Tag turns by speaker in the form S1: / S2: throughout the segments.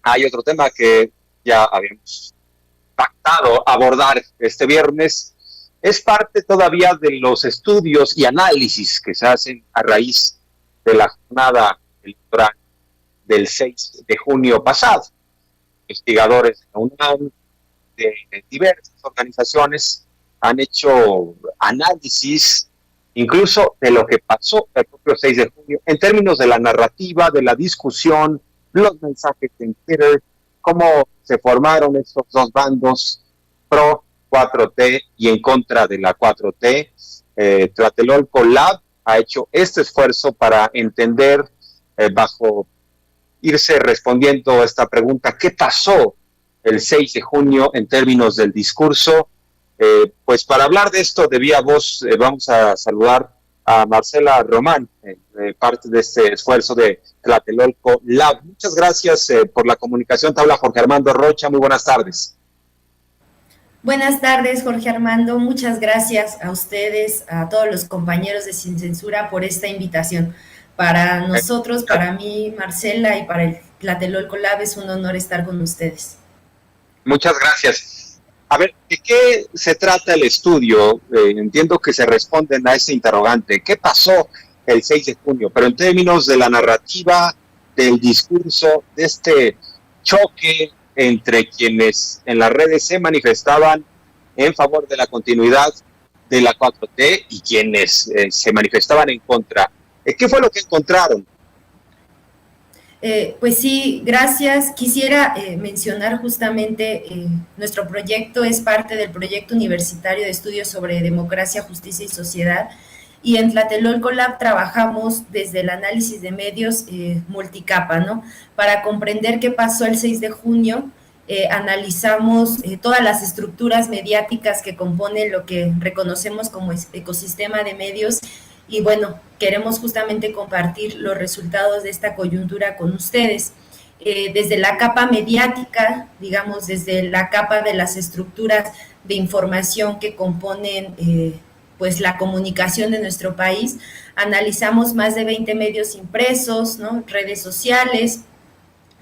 S1: Hay otro tema que ya habíamos pactado abordar este viernes. Es parte todavía de los estudios y análisis que se hacen a raíz de la jornada electoral del 6 de junio pasado. Investigadores de la UNAM, de diversas organizaciones, han hecho análisis incluso de lo que pasó el propio 6 de junio, en términos de la narrativa, de la discusión, los mensajes en Twitter, cómo se formaron estos dos bandos pro 4T y en contra de la 4T. Tlatelolco Lab ha hecho este esfuerzo para entender, bajo irse respondiendo a esta pregunta, ¿qué pasó el 6 de junio en términos del discurso? Pues para hablar de esto de viva voz, vamos a saludar a Marcela Román, parte de este esfuerzo de Tlatelolco Lab. Muchas gracias por la comunicación. Te habla Jorge Armando Rocha. Muy buenas tardes.
S2: Buenas tardes, Jorge Armando. Muchas gracias a ustedes, a todos los compañeros de Sin Censura por esta invitación. Para nosotros, para mí, Marcela, y para el Tlatelolco Lab es un honor estar con ustedes.
S1: Muchas gracias. A ver, ¿de qué se trata el estudio? Entiendo que se responden a ese interrogante. ¿Qué pasó el 6 de junio? Pero en términos de la narrativa, del discurso, de este choque entre quienes en las redes se manifestaban en favor de la continuidad de la 4T y quienes se manifestaban en contra. ¿Qué fue lo que encontraron?
S2: Pues sí, gracias. Quisiera mencionar justamente nuestro proyecto es parte del proyecto universitario de estudios sobre democracia, justicia y sociedad. Y en Tlatelolco Lab trabajamos desde el análisis de medios multicapa, ¿no? Para comprender qué pasó el 6 de junio, analizamos todas las estructuras mediáticas que componen lo que reconocemos como ecosistema de medios. Y bueno, queremos justamente compartir los resultados de esta coyuntura con ustedes. Desde la capa mediática, digamos, desde la capa de las estructuras de información que componen pues la comunicación de nuestro país, analizamos más de 20 medios impresos, ¿no? Redes sociales,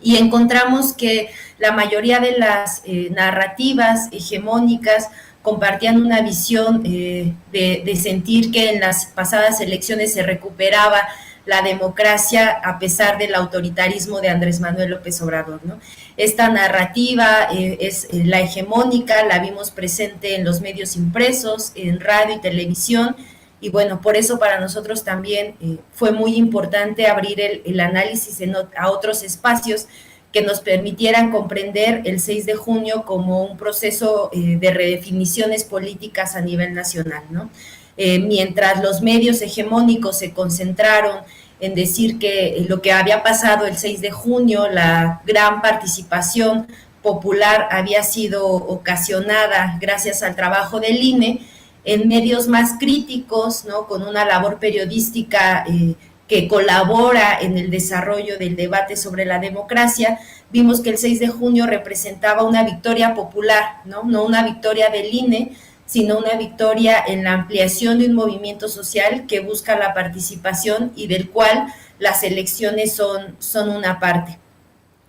S2: y encontramos que la mayoría de las narrativas hegemónicas compartían una visión de sentir que en las pasadas elecciones se recuperaba la democracia a pesar del autoritarismo de Andrés Manuel López Obrador, ¿no? Esta narrativa es la hegemónica, la vimos presente en los medios impresos, en radio y televisión, y bueno, por eso para nosotros también fue muy importante abrir el análisis a otros espacios que nos permitieran comprender el 6 de junio como un proceso de redefiniciones políticas a nivel nacional, ¿no? Mientras los medios hegemónicos se concentraron en decir que lo que había pasado el 6 de junio, la gran participación popular había sido ocasionada gracias al trabajo del INE, en medios más críticos, ¿no? Con una labor periodística que colabora en el desarrollo del debate sobre la democracia, vimos que el 6 de junio representaba una victoria popular, ¿no? No una victoria del INE, sino una victoria en la ampliación de un movimiento social que busca la participación y del cual las elecciones son una parte.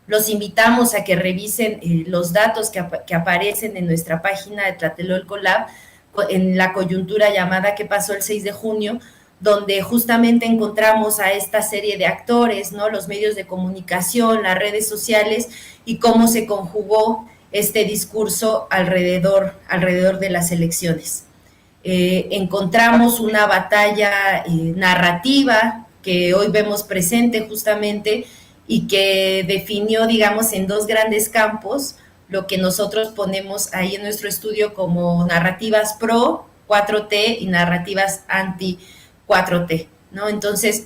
S2: Los invitamos a que revisen los datos que aparecen en nuestra página de Tlatelolco Lab en la coyuntura llamada ¿Qué pasó el 6 de junio?, donde justamente encontramos a esta serie de actores, ¿no? Los medios de comunicación, las redes sociales y cómo se conjugó este discurso alrededor de las elecciones. Encontramos una batalla narrativa que hoy vemos presente justamente y que definió, digamos, en dos grandes campos lo que nosotros ponemos ahí en nuestro estudio como narrativas pro 4T y narrativas anti 4T, ¿no? Entonces,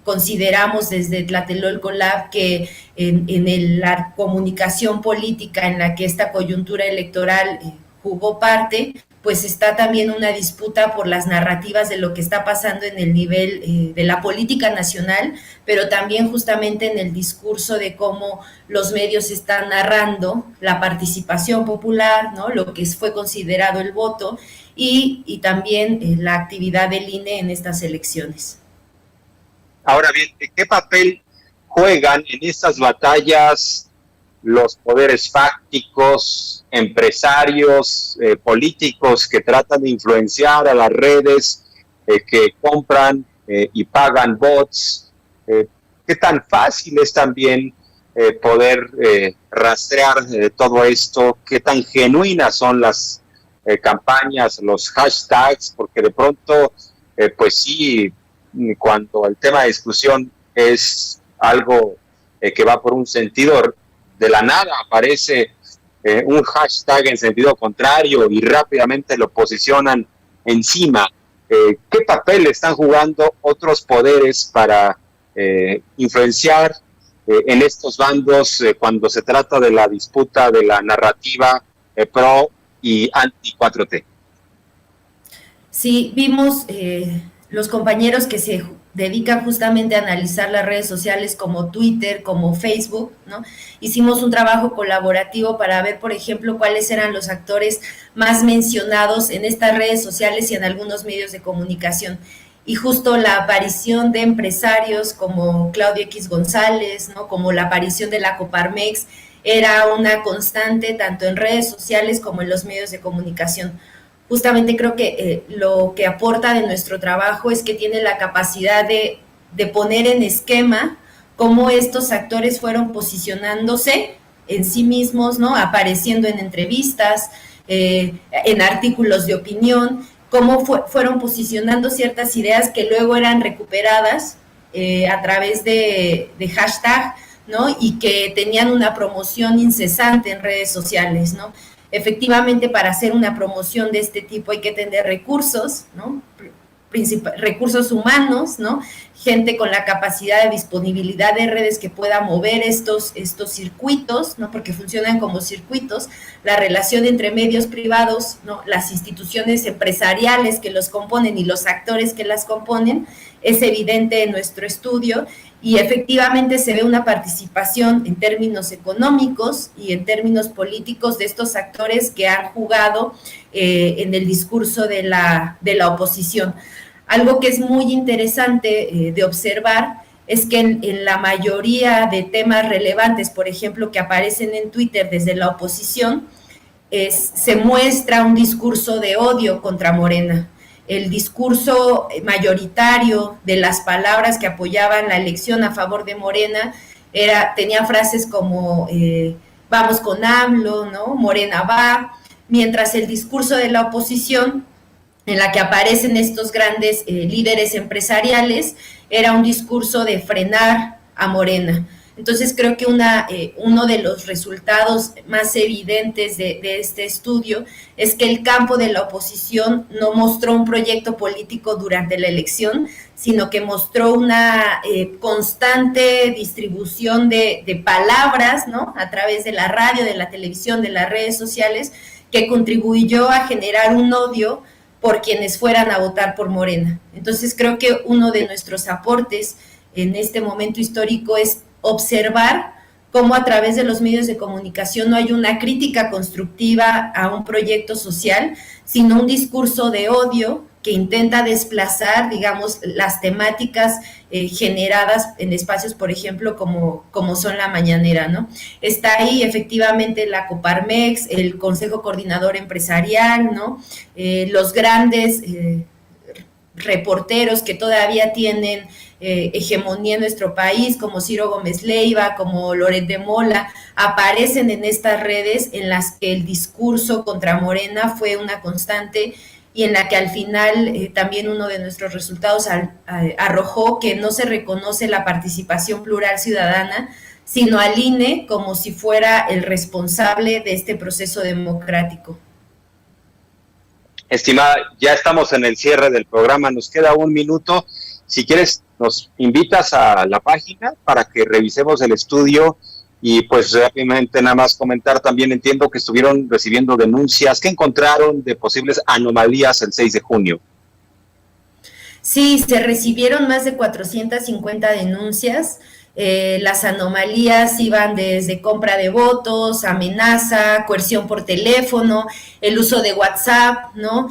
S2: consideramos desde Tlatelolco Lab que en la comunicación política en la que esta coyuntura electoral jugó parte, pues está también una disputa por las narrativas de lo que está pasando en el nivel de la política nacional, pero también justamente en el discurso de cómo los medios están narrando la participación popular, ¿no? Lo que fue considerado el voto y también la actividad del INE en estas elecciones.
S1: Ahora bien, ¿qué papel juegan en estas batallas los poderes fácticos, empresarios, políticos que tratan de influenciar a las redes, que compran y pagan bots. ¿Qué tan fácil es también poder rastrear todo esto? ¿Qué tan genuinas son las campañas, los hashtags? Porque de pronto, pues sí, cuando el tema de discusión es algo que va por un sentido, de la nada aparece un hashtag en sentido contrario y rápidamente lo posicionan encima. ¿Qué papel están jugando otros poderes para influenciar en estos bandos cuando se trata de la disputa de la narrativa pro y anti 4T?
S2: Sí, vimos los compañeros que se dedican justamente a analizar las redes sociales como Twitter, como Facebook, ¿no? Hicimos un trabajo colaborativo para ver, por ejemplo, cuáles eran los actores más mencionados en estas redes sociales y en algunos medios de comunicación. Y justo la aparición de empresarios como Claudio X González, ¿no? Como la aparición de la Coparmex, era una constante tanto en redes sociales como en los medios de comunicación. Justamente creo que lo que aporta de nuestro trabajo es que tiene la capacidad de poner en esquema cómo estos actores fueron posicionándose en sí mismos, ¿no? Apareciendo en entrevistas, en artículos de opinión, cómo fueron posicionando ciertas ideas que luego eran recuperadas a través de hashtag, ¿no? Y que tenían una promoción incesante en redes sociales, ¿no? Efectivamente, para hacer una promoción de este tipo hay que tener recursos, ¿no? Recursos humanos, ¿no? Gente con la capacidad de disponibilidad de redes que pueda mover estos circuitos, ¿no? Porque funcionan como circuitos, la relación entre medios privados, ¿no? Las instituciones empresariales que los componen y los actores que las componen, es evidente en nuestro estudio, y efectivamente se ve una participación en términos económicos y en términos políticos de estos actores que han jugado en el discurso de la oposición. Algo que es muy interesante de observar es que en la mayoría de temas relevantes, por ejemplo, que aparecen en Twitter desde la oposición, se muestra un discurso de odio contra Morena. El discurso mayoritario de las palabras que apoyaban la elección a favor de Morena tenía frases como vamos con AMLO, ¿no? Morena va, mientras el discurso de la oposición, en la que aparecen estos grandes líderes empresariales, era un discurso de frenar a Morena. Entonces creo que uno de los resultados más evidentes de este estudio es que el campo de la oposición no mostró un proyecto político durante la elección, sino que mostró una constante distribución de palabras, ¿no? A través de la radio, de la televisión, de las redes sociales, que contribuyó a generar un odio por quienes fueran a votar por Morena. Entonces creo que uno de nuestros aportes en este momento histórico es observar cómo a través de los medios de comunicación no hay una crítica constructiva a un proyecto social, sino un discurso de odio que intenta desplazar, digamos, las temáticas generadas en espacios, por ejemplo, como son la mañanera, ¿no? Está ahí efectivamente la Coparmex, el Consejo Coordinador Empresarial, ¿no? Los grandes reporteros que todavía tienen hegemonía en nuestro país, como Ciro Gómez Leiva, como Loret de Mola, aparecen en estas redes en las que el discurso contra Morena fue una constante y en la que al final también uno de nuestros resultados arrojó que no se reconoce la participación plural ciudadana, sino al INE como si fuera el responsable de este proceso democrático.
S1: Estimada, ya estamos en el cierre del programa, nos queda un minuto. Si quieres, nos invitas a la página para que revisemos el estudio y pues rápidamente nada más comentar también, entiendo que estuvieron recibiendo denuncias, ¿qué encontraron de posibles anomalías el 6 de junio?
S2: Sí, se recibieron más de 450 denuncias. Las anomalías iban desde compra de votos, amenaza, coerción por teléfono, el uso de WhatsApp, ¿no?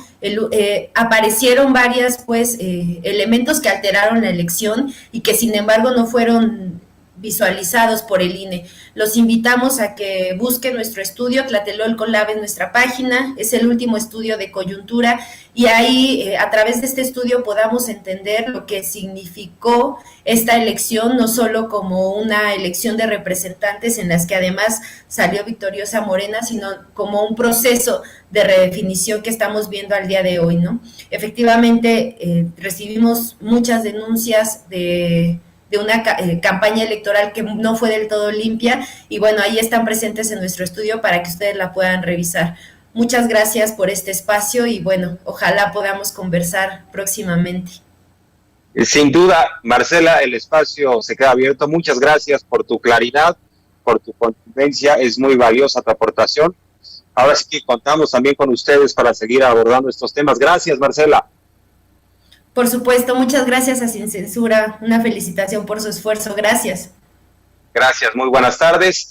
S2: Aparecieron varias, pues, elementos que alteraron la elección y que sin embargo no fueron visualizados por el INE. Los invitamos a que busquen nuestro estudio, Tlatelolco Lab, en nuestra página. Es el último estudio de coyuntura y ahí, a través de este estudio, podamos entender lo que significó esta elección, no solo como una elección de representantes en las que además salió victoriosa Morena, sino como un proceso de redefinición que estamos viendo al día de hoy, ¿no? Efectivamente, recibimos muchas denuncias de una campaña electoral que no fue del todo limpia, y bueno, ahí están presentes en nuestro estudio para que ustedes la puedan revisar. Muchas gracias por este espacio y bueno, ojalá podamos conversar próximamente.
S1: Sin duda, Marcela, el espacio se queda abierto. Muchas gracias por tu claridad, por tu contundencia, es muy valiosa tu aportación. Ahora sí que contamos también con ustedes para seguir abordando estos temas. Gracias, Marcela.
S2: Por supuesto, muchas gracias a Sin Censura, una felicitación por su esfuerzo, gracias.
S1: Gracias, muy buenas tardes.